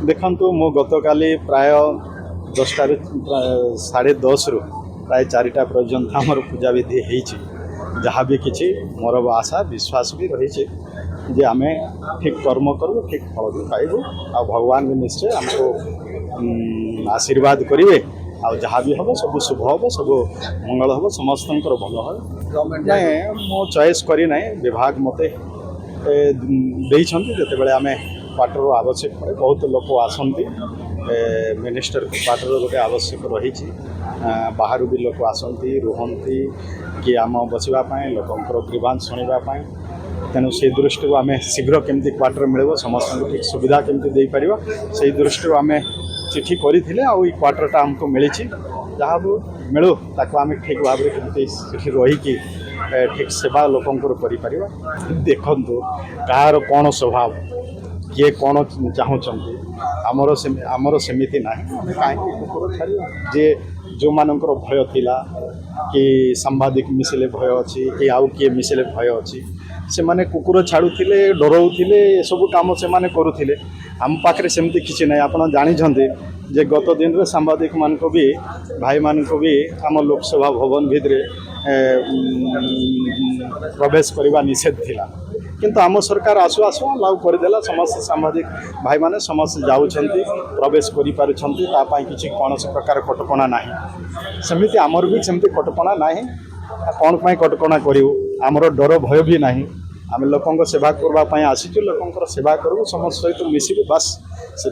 देखु मु गतकाली प्राय 10टा 10:30 रु प्राय 4टा पर्यंत आमर पूजा विधि हो जहाँ भी किसी मोर आशा विश्वास भी रही जे आम ठीक कर्म करूँ ठीक फल भी पाइबू आ भगवान भी निश्चय आमको आशीर्वाद करेंगे आ जहाँ भी हम सब शुभ हम सब मंगल हम समस्त भल हम नहीं मो चॉइस करना विभाग मत जिते आम क्वार्टर आवश्यक पड़े बहुत लोक आसती मिनिस्टर क्वार्टर गोटे आवश्यक रही बाहर भी लोक आसती रुहती कि आम बसवाई लोकंर ग्रीवांश शुणापी तेणु से दृष्टि आम शीघ्र केमती क्वार्टर मिल समस्त ठीक सुविधा केमती दे पार से दृष्टि आम चिठी करें क्वार्टरटा आमको मिली जहाँ भी मिलू ताको आम ठीक भाव में चिठी रहीकि ठीक सेवा लोकंर कर देखु कहार कौन स्वभाव किए कौन चाहूँगी आमर सेमती ना कहीं कुकुर छाड़ जे जो मानकर भय थिला कि सांबादिक मिसिले भय अच्छी कि आउ किए मिसिले भय अच्छी से माने कुकुर छाड़ुले डराउले सब कम से करुले आम पाखे सेमती किसी ना आप जानी जे गत दिन रे सांबादिक मान को भी भाई मान को भी आम लोकसभा भवन भितर प्रवेश करने निषेध थिला किंतु आम सरकार आसु आसु लागू करदेला समस्त सांबादिक भाई माने समस्त जाऊँगी प्रवेश करें किसी कौन प्रकार कटकणा ना सेमती आमर भी सेमती कटकणा ना कौन पाई कटकणा करूँ आमर डर भय भी ना आम लोकों सेवा करने आसीचु लोकों सेवा करूँ समस्त सहित मिसिबू बास से।